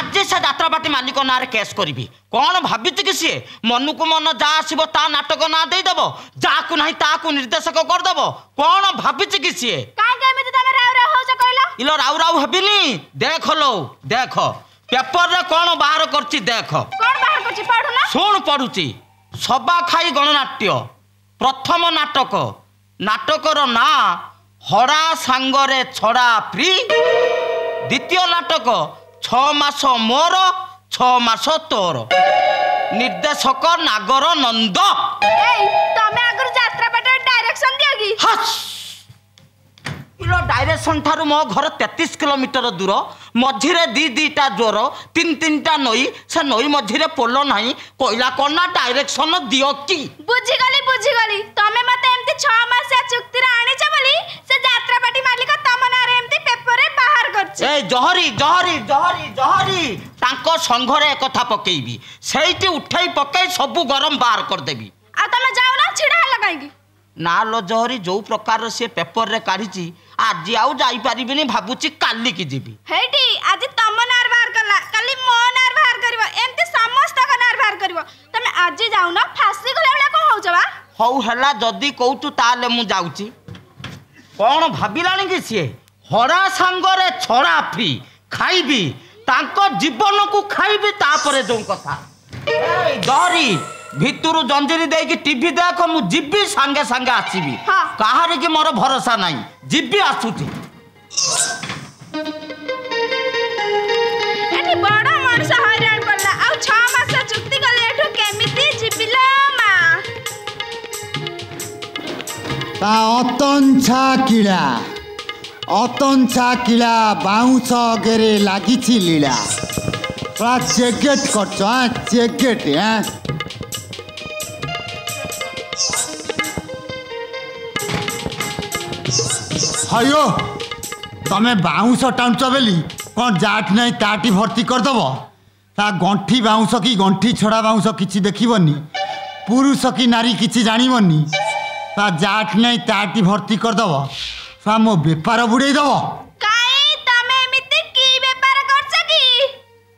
आज से जात्रापाटी मालिक ना केस करी कौन भाभी कि सी मन को मन जा आसो ता नाटक ना देदेव जाकू ना ताकू निर्देशक करदेव कौन भाभी कि सी इलो राउ राउ हेबिनी देख लो देख पेपर रे कौन बाहर करछि देख शुण पढ़ुची सभा खाई गणनाट्य प्रथम नाटक नाटकर ना हड़ा सांगरे छड़ा फ्री द्वितीय नाटक 6 मास मोर 6 मास तोर निर्देशक नागर नंद डायरेक्शन ठारू मो घर 33 किलोमीटर दूर मझिरे दीटा ज्वर 3 नई से नई मझिरे पोल नहीं कोइला कोना डायरेक्शन दियो की बुझीगली तमे मते एमती 6 मास चुक्ति रे आनी छ बोली से जात्रापाटी मालिक तम नारे एमती पेपर रे बाहर करछ ए जहरी जहरी जहरी जहरी तांको संघरे कथा पकेइबी सेइटी उठाई पकाई सब गरम बाहर कर देबी आ तमे जाऊ ना छिडा हला काई ना लो जहरी जो प्रकार से पेपर रे काढिची आज आउ जाई परिबिनी भाबुची काली की जीबी हेटी आज तम नार बाहर करला काली मो नार बाहर करबो एमती समस्त का नार बाहर करबो तमे आज जाऊ ना फांसी गला वाला को होउ जवा हौ हला जदी कहतु ताले मु जाउची कोन भाबिलानी कि सी हरा सांगरे छड़ा फ्री खाइबी तांको जीवन को खाइबी तापरे जो कथा ए डरी भितरु जंजीरी दे कि टीवी देख मु जिब्बी संगे संगे आसीबी काहारे कि मोर भरोसा नाही जिब्बी आसुची एठी बड़ा मानस हैरान करला आ 6 मास चुक्ति गले एठु केमिति जिबिला मा ता अतंछा किला बाउंस गेरे लागिछि लीला पूरा चेकेट करछ चेकेट हयो तमे बाउंस टाउंच बेली कौन जाट नहीं ताटी भर्ती करदेव ता गंठी बाउंस कि गंठी छड़ा बाउंस किसी देखनी पुरुष कि नारी किसी जानवनी ता जाट नहीं ताटी भर्ती करदेव ता मो बेपार बुड़ेदेव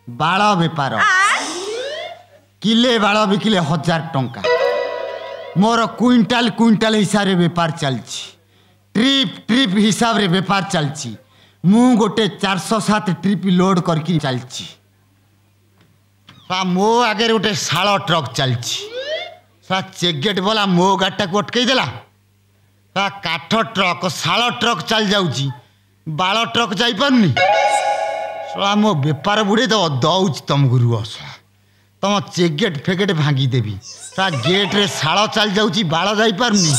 बाल बेपार किले बाल बिकिले 1000 टंका मोर क्विंटाल क्विंटाल हिसाब से बेपार चलछि ट्रिप हिसाब रे बेपार चलछि मु गोटे 407 ट्रिप लोड करके चलछि मो आगे गोटे शाल ट्रक चलछि चेकगेट वाला मो गाटा को अटकई देला काठ ट्रक शाल ट्रक चल जाउछि बाल ट्रक जाई पारनी मो बेपार बुड़े दौच तुम गुरु तुम चेकगेट फेगेट भांगी देवी गेट रे शाल चल जाउछि बाल जाई पारनी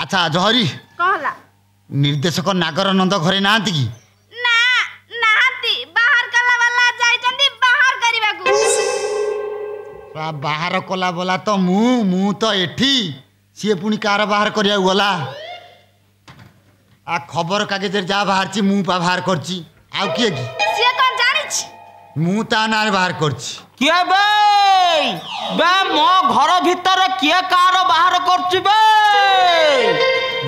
अच्छा जहरी कहला निर्देशक नागर नंद घरे नांती की ना नांती बाहर कला वाला जाई जंदी बाहर करिबा को बाहर कला बोला तो मु तो एठी सी पुनी कार बाहर करिया गला आ खबर कागज जा बाहर छी मु पा बाहर करची आ किए की सी कोन जानि छी मु ता नार बाहर करची किए बे मो घर भीतर किए कार बाहर करची बे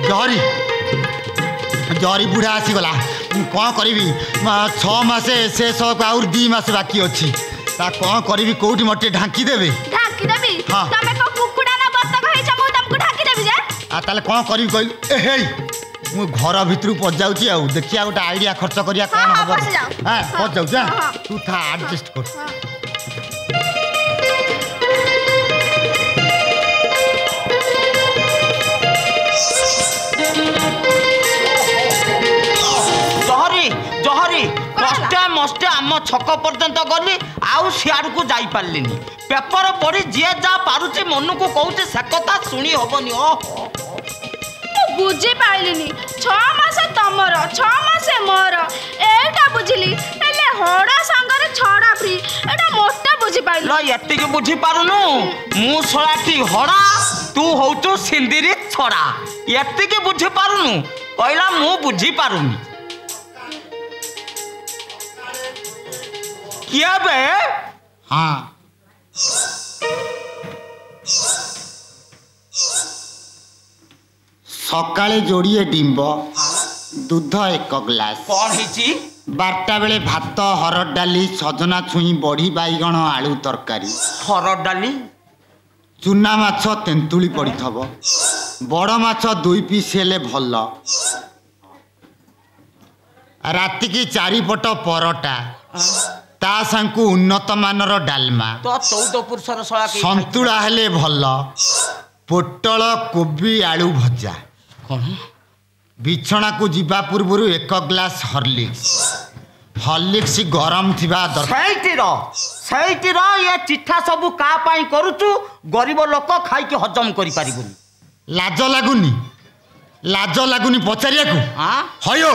जहरी जहरी बुढ़ा आसीगला कौन करी 6 मासे से सब आउर 2 मास बाकी अच्छी कौन करी कौटी मटे ढांकी देबे तमे को कुकुडा ना बत्तक है छ मु तुमको ढांकी देबी जे आ ताले कौन करी कइल ए हे मु घर भितर पस जाउची आ देखिया गोटे आइडिया खर्च करिया कोन हबो हां पस जाउ जा तू था एडजस्ट कर मस्ते आम छक पर्यंत गली आउ सियाड़ को जाई पारलिनी पेपर पढ़ी जी जा पारुची मन को कहूँ से कथा शुणी हबनी बुझी पाइलिनी 6 मास तमर 6 मास मोर एटा बुझिली एले होड़ा संगरे छड़ा फ्री एटा मोटा बुझी पाइली ल एतिके बुझी पारुनु मु सळाटी होड़ा तू होचु सिंदिरी छड़ा एतिके बुझी पारुनु कहला मु बुझी पारुनी किया बे हाँ सकाळे जोड़िए डिंब दूध 1 ग्लास कौन हिची 12टा बेले भात हरड़ डाली सजना छुई बड़ी बैगण आलू तरकारी हरड़ डाली चूना माछ तेंतुली पड़ी थबो बड़ माछ 2 पीस हेले भल राति की 4 पट परोटा ता सांकु उन्नत मानर डालमा तो 14 पुरुषर सळा के संतुला हेले भल पोटल कोबी आलू भजा कोन बिछणा को जीवा पूर्व 1 ग्लास हॉर्लिक्स गरम थिबा सैटीर ये चिठा सबू का पाई करूचु गरीब लोक खाई के हजम करि पारिबुनी लाज लागुनी पचारिया को हां हयो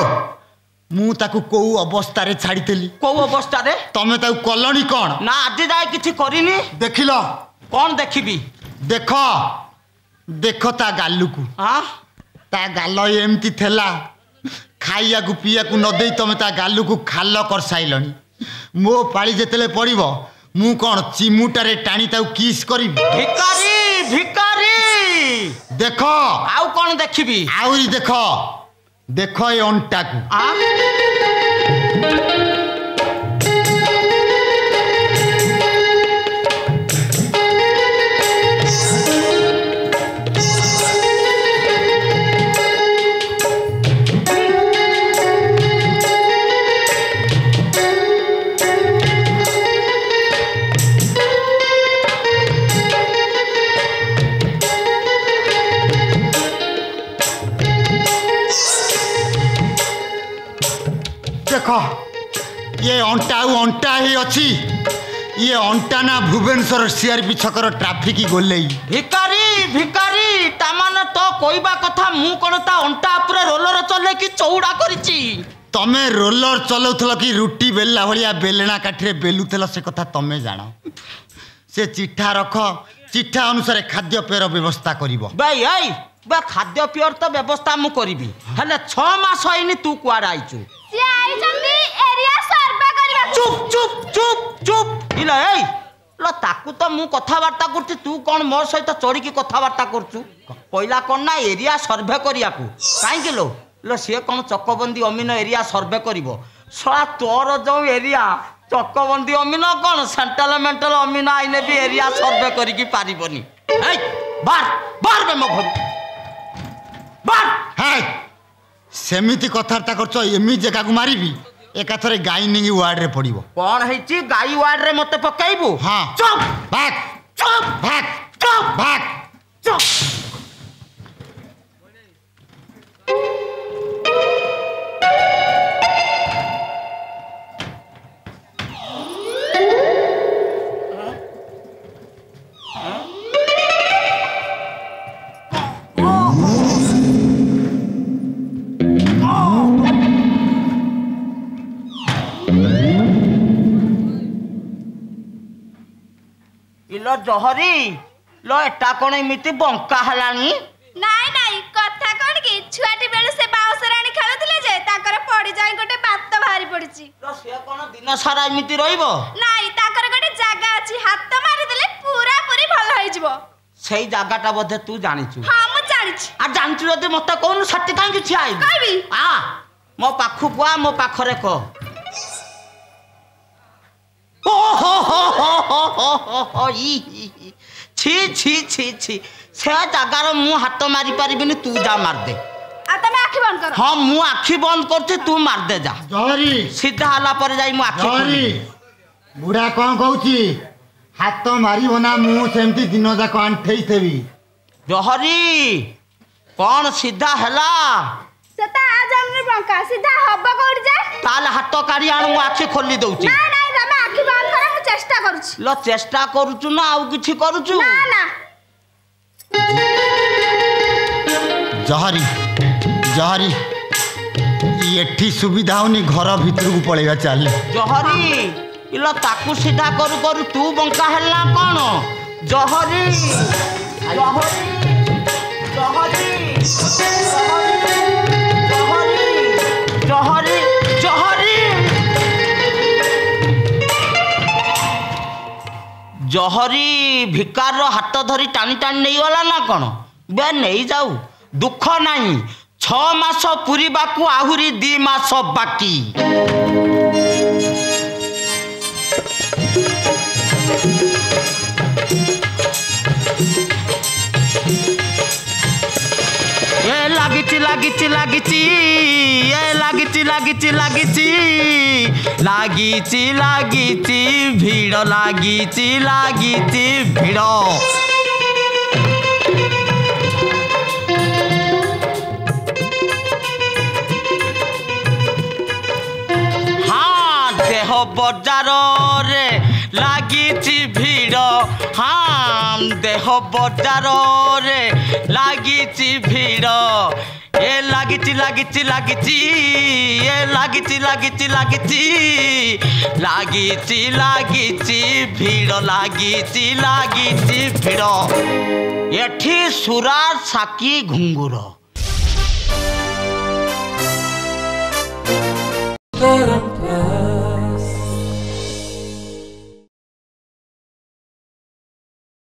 मु ताकू को अवस्था रे छाड़ीतेली को अवस्था रे तमे ताकू कलणी कोन ना आज जाय किछि करिनी देखिलो कोन देखिबी देखो देखो ता गालू को हां ता गाल एमती थेला खाइया को पिया को न देई तमे ता गालू को खाल कर साइलनी मो पाली जेतेले पड़िबो मु कोन चिमुटारे टाणी ताऊ किस करिबी भिकारी देखो आउ कोन देखिबी आउरी देखो देखो ए अंटा को देखो ये अंटा ही अच्छी ये अंटा ना भुवनेश्वर सीआरपी छकर ट्राफिक गोलेई भिकारी तामाने तो कोइबा कथा मु कोन ता अंटा ऊपर रोलर चले कि चौड़ा करिछि तमे रोलर चलौथल कि रुटी बेलला भलिया बेलना काठिरे बेलुथल से कथा तमे जानो से चिट्ठा रख चिट्ठा अनुसार खाद्य पेयर व्यवस्था करिवो भाई बा खाद्य पेयर तो व्यवस्था मु करिबी हले 6 मास आइनी तू कुआड आइछु से आई जंदी एरिया सर्वे करबा चुप इला एई ल ताकू तो मु कथा वार्ता करती तू कोन मोर सहित चोरी की कथा वार्ता करछु पहिला कोन ना एरिया सर्वे करिया को काई के लो से कोन चक्कबंदी अमीन एरिया सर्वे करिवो सळा तोर जो एरिया चक्कबंदी अमीन कोन सेंट्रल मेंटल अमीन आइने भी एरिया सर्वे करी की पारिबनी एई बार बे मो घर बार हे सेमिति कथार्ता करछो एमि जगह को मारिबी एकाथरे गाइनिंग वार्ड रे पड़िबो कोन हैची गाई वार्ड रे मते पकाइबो हां चुप भाग इलो जहरी लो एटा कोन एमिति बंका हलानी नाई कथा कोन की छुआटी बेलु से बाउसराणी खेलुथिले जे ताकर पड़ी जाई गोटे बात भारी पड़िची लो से कोन दिन सारा एमिति रहिबो नाई ताकर गोटे जागा अछि हाथ मारि देले पूरा पूरी भल होई जिवो सेई जागाटा बधे तू जानिछु हां मु जानिछि आ जानछु जदि मते कोन सट्टी काई कि छिआई कहबी आ मो पाखु बुआ मो पाखरे को ओ हो छी से जगार मु हाथ मारी पारिबिनी तू जा मार दे आ तमे आखि बंद कर हां मु आखि बंद करछि तू मार दे जा जहरी सीधा हला पर जाई मु आखि जहरी बुढ़ा कोन कहूची हाथ मारिबो ना मु सेमती दिन जाक आंठेई थेबी जहरी कोन सीधा हला सेता आज हमने बंका सीधा हब कोड जा ताल हाथ काढी आनु आखि खोली दउची ना तमे आखि बंद कर मु चेष्टा करूची लो चेष्टा करूचु ना आउ किछि करूचु ना जहरी एठी सुविधा होनी घर भीतर को पळेगा चल जहरी इलो ताकू सीधा करू करू तू बंका हल्ला कोन जहरी जहरी भिकार हाथ धरी टाणी टाणी नहीं गला ना कौन बे नहीं जाऊ दुख नहीं 6 ମାସ ପୁରିବାକୁ ଆହୁରି 2 ମାସ ବାକି। ଏ ଲାଗିଛି ଲାଗିଛି ଲାଗିଛି ଏ ଲାଗିଛି ଲାଗିଛି ଲାଗିଛି ଲାଗିଛି ଲାଗିଛି ଭିଡ଼ ଲାଗିଛି ଲାଗିଛି ଭିଡ଼। देह बजार रे लागिची भीड़। हाँ देह बजार रे लागिची भीड़। ए लागिची लागिची लागिची ए लागिची लागिची लागिची लागिची लागिची भीड़ लागिची लागिची भीड़। एठी सुरा साकी घुंगुर।